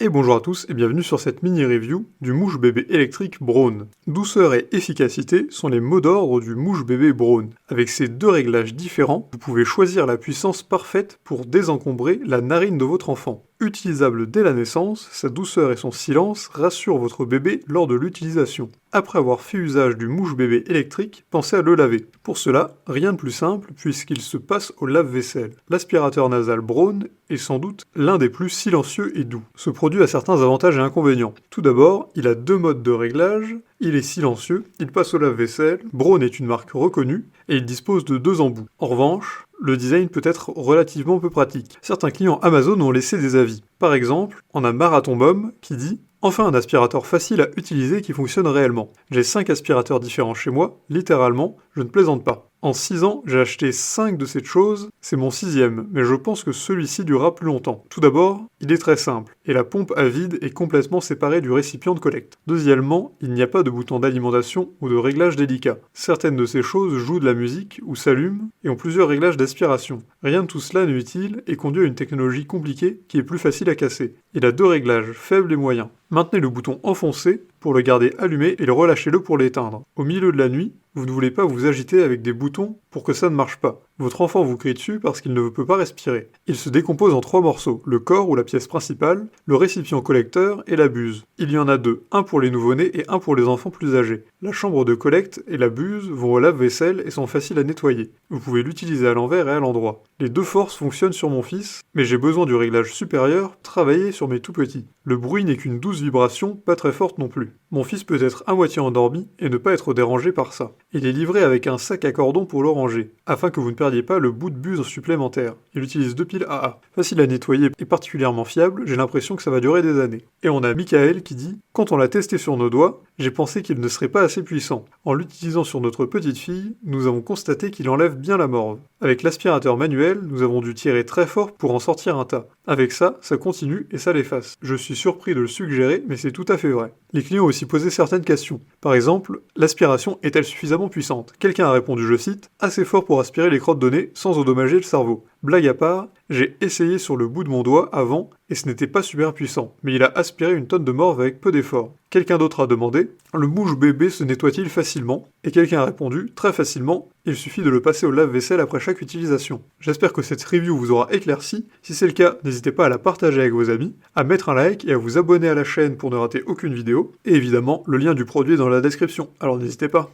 Et bonjour à tous et bienvenue sur cette mini-review du mouche bébé électrique Braun. Douceur et efficacité sont les mots d'ordre du mouche bébé Braun. Avec ces deux réglages différents, vous pouvez choisir la puissance parfaite pour désencombrer la narine de votre enfant. Utilisable dès la naissance, sa douceur et son silence rassurent votre bébé lors de l'utilisation. Après avoir fait usage du mouche bébé électrique, pensez à le laver. Pour cela, rien de plus simple puisqu'il se passe au lave-vaisselle. L'aspirateur nasal Braun est sans doute l'un des plus silencieux et doux. Ce produit a certains avantages et inconvénients. Tout d'abord, il a deux modes de réglage, il est silencieux, il passe au lave-vaisselle, Braun est une marque reconnue, et il dispose de deux embouts. En revanche, le design peut être relativement peu pratique. Certains clients Amazon ont laissé des avis. Par exemple, on a Marathon Bomb qui dit « Enfin un aspirateur facile à utiliser qui fonctionne réellement. J'ai 5 aspirateurs différents chez moi, littéralement, je ne plaisante pas. En 6 ans, j'ai acheté 5 de cette chose, c'est mon 6e, mais je pense que celui-ci durera plus longtemps. Tout d'abord, il est très simple, et la pompe à vide est complètement séparée du récipient de collecte. Deuxièmement, il n'y a pas de bouton d'alimentation ou de réglage délicat. Certaines de ces choses jouent de la musique ou s'allument et ont plusieurs réglages d'aspiration. Rien de tout cela n'est utile et conduit à une technologie compliquée qui est plus facile à casser. Il a deux réglages, faibles et moyens. Maintenez le bouton enfoncé pour le garder allumé et relâchez-le pour l'éteindre. Au milieu de la nuit, vous ne voulez pas vous agiter avec des boutons pour que ça ne marche pas. Votre enfant vous crie dessus parce qu'il ne peut pas respirer. Il se décompose en 3 morceaux, le corps ou la pièce principale, le récipient collecteur et la buse. Il y en a deux, un pour les nouveau-nés et un pour les enfants plus âgés. La chambre de collecte et la buse vont au lave-vaisselle et sont faciles à nettoyer. Vous pouvez l'utiliser à l'envers et à l'endroit. Les deux forces fonctionnent sur mon fils, mais j'ai besoin du réglage supérieur pour travailler sur mes tout petits. Le bruit n'est qu'une douce vibration, pas très forte non plus. Mon fils peut être à moitié endormi et ne pas être dérangé par ça. Il est livré avec un sac à cordon pour le ranger, afin que vous ne perdiez pas le bout de buse supplémentaire. Il utilise 2 piles AA. Facile à nettoyer et particulièrement fiable, j'ai l'impression que ça va durer des années. Et on a Michael qui dit « Quand on l'a testé sur nos doigts, j'ai pensé qu'il ne serait pas assez puissant. En l'utilisant sur notre petite fille, nous avons constaté qu'il enlève bien la morve. Avec l'aspirateur manuel, nous avons dû tirer très fort pour en sortir un tas. Avec ça continue et ça l'efface. Je suis surpris de le suggérer, mais c'est tout à fait vrai. » Les clients ont aussi posé certaines questions. Par exemple, l'aspiration est-elle suffisamment puissante? Quelqu'un a répondu, je cite, « assez fort pour aspirer les crottes de nez sans endommager le cerveau. Blague à part, j'ai essayé sur le bout de mon doigt avant et ce n'était pas super puissant, mais il a aspiré une tonne de morve avec peu d'effort. » Quelqu'un d'autre a demandé « Le mouche bébé se nettoie-t-il facilement ?» Et quelqu'un a répondu « Très facilement, il suffit de le passer au lave-vaisselle après chaque utilisation. » J'espère que cette review vous aura éclairci. Si c'est le cas, n'hésitez pas à la partager avec vos amis, à mettre un like et à vous abonner à la chaîne pour ne rater aucune vidéo. Et évidemment, le lien du produit est dans la description, alors n'hésitez pas.